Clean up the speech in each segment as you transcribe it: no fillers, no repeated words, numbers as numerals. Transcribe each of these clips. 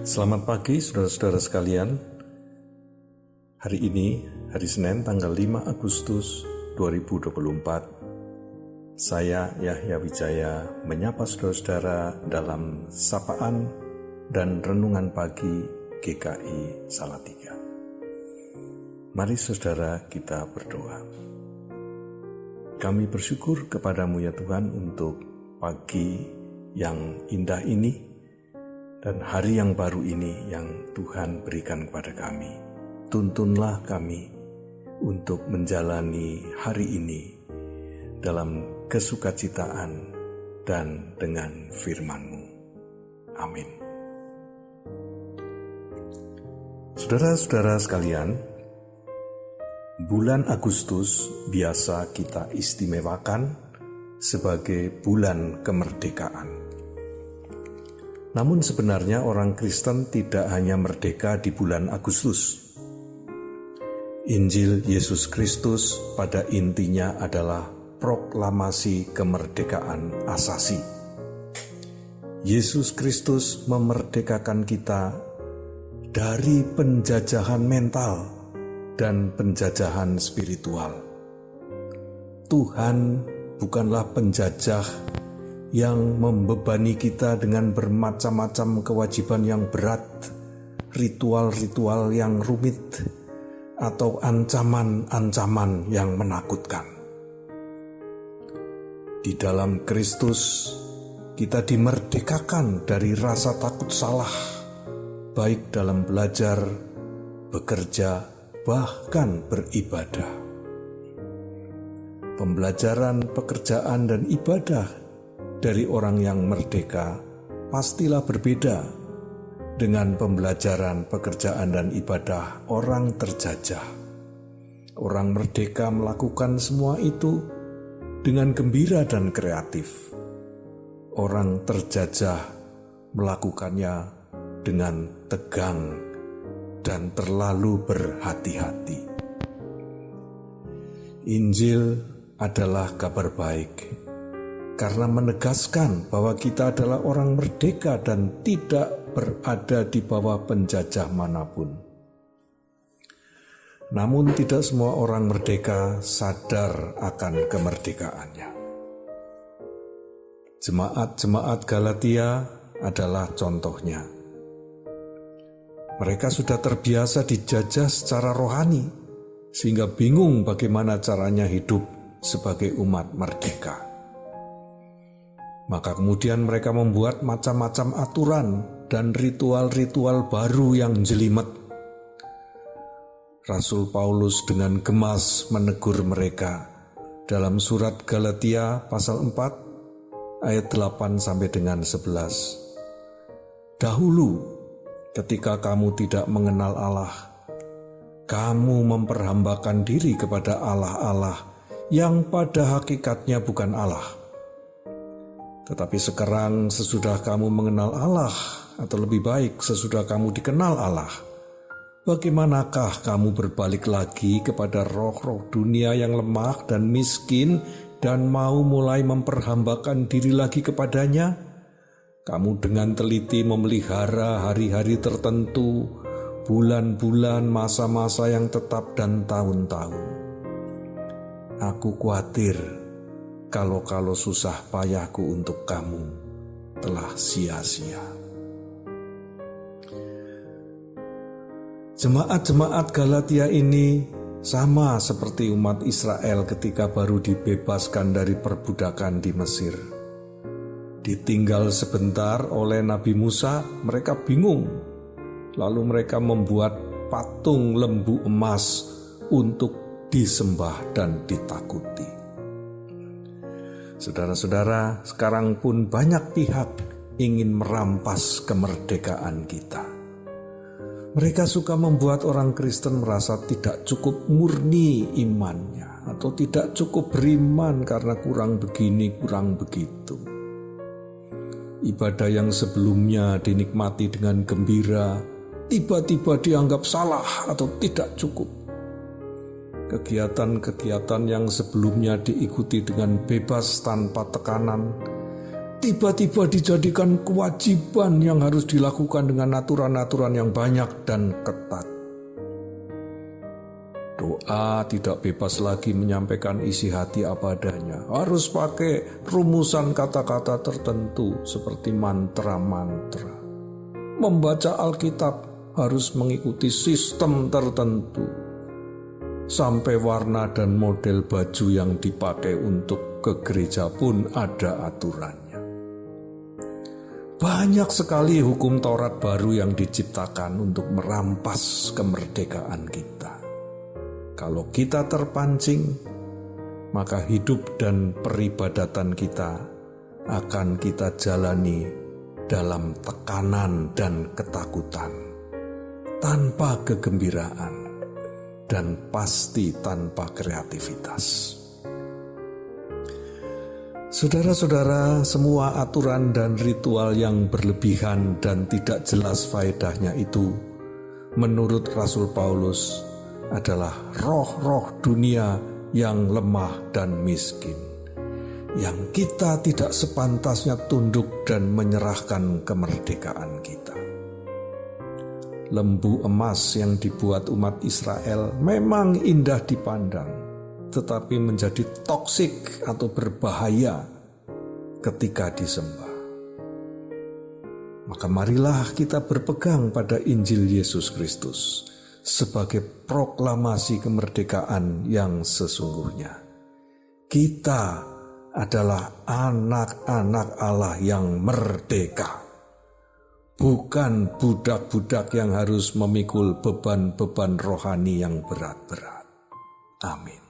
Selamat pagi saudara-saudara sekalian. Hari ini, hari Senin tanggal 5 Agustus 2024. Saya Yahya Wijaya menyapa saudara-saudara dalam sapaan dan renungan pagi GKI Salatiga. Mari saudara kita berdoa. Kami bersyukur kepadamu ya Tuhan untuk pagi yang indah ini dan hari yang baru ini yang Tuhan berikan kepada kami. Tuntunlah kami untuk menjalani hari ini dalam kesukacitaan dan dengan firman-Mu. Amin. Saudara-saudara sekalian, bulan Agustus biasa kita istimewakan sebagai bulan kemerdekaan. Namun sebenarnya orang Kristen tidak hanya merdeka di bulan Agustus. Injil Yesus Kristus pada intinya adalah proklamasi kemerdekaan asasi. Yesus Kristus memerdekakan kita dari penjajahan mental dan penjajahan spiritual. Tuhan bukanlah penjajah yang membebani kita dengan bermacam-macam kewajiban yang berat, ritual-ritual yang rumit, atau ancaman-ancaman yang menakutkan. Di dalam Kristus, kita dimerdekakan dari rasa takut salah, baik dalam belajar, bekerja, bahkan beribadah. Pembelajaran, pekerjaan, dan ibadah dari orang yang merdeka pastilah berbeda dengan pembelajaran, pekerjaan, dan ibadah orang terjajah. Orang merdeka melakukan semua itu dengan gembira dan kreatif. Orang terjajah melakukannya dengan tegang dan terlalu berhati-hati. Injil adalah kabar baik karena menegaskan bahwa kita adalah orang merdeka dan tidak berada di bawah penjajah manapun. Namun tidak semua orang merdeka sadar akan kemerdekaannya. Jemaat-jemaat Galatia adalah contohnya. Mereka sudah terbiasa dijajah secara rohani, sehingga bingung bagaimana caranya hidup sebagai umat merdeka. Maka kemudian mereka membuat macam-macam aturan dan ritual-ritual baru yang jelimet. Rasul Paulus dengan gemas menegur mereka dalam surat Galatia pasal 4 ayat 8 sampai dengan 11. Dahulu ketika kamu tidak mengenal Allah, kamu memperhambakan diri kepada Allah-Allah yang pada hakikatnya bukan Allah. Tetapi sekarang sesudah kamu mengenal Allah, atau lebih baik sesudah kamu dikenal Allah, bagaimanakah kamu berbalik lagi kepada roh-roh dunia yang lemah dan miskin dan mau mulai memperhambakan diri lagi kepadanya? Kamu dengan teliti memelihara hari-hari tertentu, bulan-bulan, masa-masa yang tetap dan tahun-tahun. Aku khawatir kalau susah payahku untuk kamu telah sia-sia. Jemaat-jemaat Galatia ini sama seperti umat Israel ketika baru dibebaskan dari perbudakan di Mesir. Ditinggal sebentar oleh Nabi Musa, mereka bingung. Lalu mereka membuat patung lembu emas untuk disembah dan ditakuti. Saudara-saudara, sekarang pun banyak pihak ingin merampas kemerdekaan kita. Mereka suka membuat orang Kristen merasa tidak cukup murni imannya, atau tidak cukup beriman karena kurang begini, kurang begitu. Ibadah yang sebelumnya dinikmati dengan gembira, tiba-tiba dianggap salah atau tidak cukup. Kegiatan-kegiatan yang sebelumnya diikuti dengan bebas tanpa tekanan, tiba-tiba dijadikan kewajiban yang harus dilakukan dengan aturan-aturan yang banyak dan ketat. Doa tidak bebas lagi menyampaikan isi hati apa adanya. Harus pakai rumusan kata-kata tertentu seperti mantra-mantra. Membaca Alkitab harus mengikuti sistem tertentu. Sampai warna dan model baju yang dipakai untuk ke gereja pun ada aturannya. Banyak sekali hukum Taurat baru yang diciptakan untuk merampas kemerdekaan kita. Kalau kita terpancing, maka hidup dan peribadatan kita akan kita jalani dalam tekanan dan ketakutan, tanpa kegembiraan, dan pasti tanpa kreativitas. Saudara-saudara, semua aturan dan ritual yang berlebihan dan tidak jelas faedahnya itu, menurut Rasul Paulus, adalah roh-roh dunia yang lemah dan miskin, yang kita tidak sepantasnya tunduk dan menyerahkan kemerdekaan kita. Lembu emas yang dibuat umat Israel memang indah dipandang, tetapi menjadi toksik atau berbahaya ketika disembah. Maka marilah kita berpegang pada Injil Yesus Kristus sebagai proklamasi kemerdekaan yang sesungguhnya. Kita adalah anak-anak Allah yang merdeka, bukan budak-budak yang harus memikul beban-beban rohani yang berat-berat. Amin.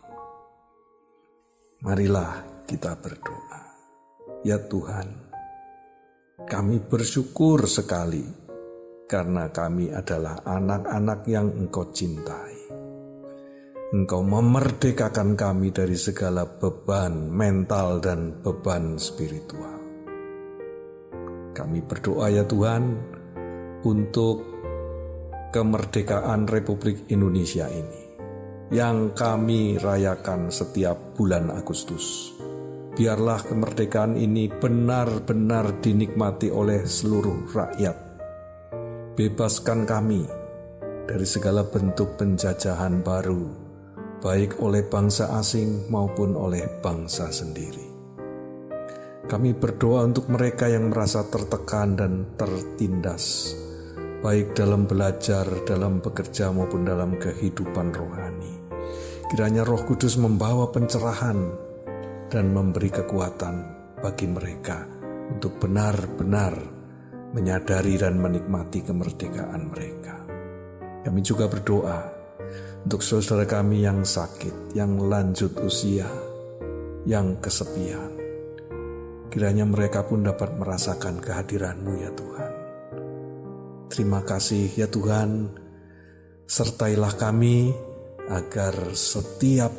Marilah kita berdoa. Ya Tuhan, kami bersyukur sekali karena kami adalah anak-anak yang Engkau cintai. Engkau memerdekakan kami dari segala beban mental dan beban spiritual. Kami berdoa ya Tuhan untuk kemerdekaan Republik Indonesia ini yang kami rayakan setiap bulan Agustus. Biarlah kemerdekaan ini benar-benar dinikmati oleh seluruh rakyat. Bebaskan kami dari segala bentuk penjajahan baru, baik oleh bangsa asing maupun oleh bangsa sendiri. Kami berdoa untuk mereka yang merasa tertekan dan tertindas, baik dalam belajar, dalam bekerja maupun dalam kehidupan rohani. Kiranya Roh Kudus membawa pencerahan dan memberi kekuatan bagi mereka untuk benar-benar menyadari dan menikmati kemerdekaan mereka. Kami juga berdoa untuk saudara kami yang sakit, yang lanjut usia, yang kesepian. Kiranya mereka pun dapat merasakan kehadiran-Mu ya Tuhan. Terima kasih ya Tuhan, sertailah kami agar setiap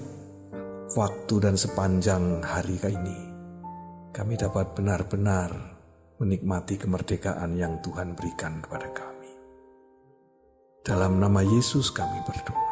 waktu dan sepanjang hari ini kami dapat benar-benar menikmati kemerdekaan yang Tuhan berikan kepada kami. Dalam nama Yesus kami berdoa.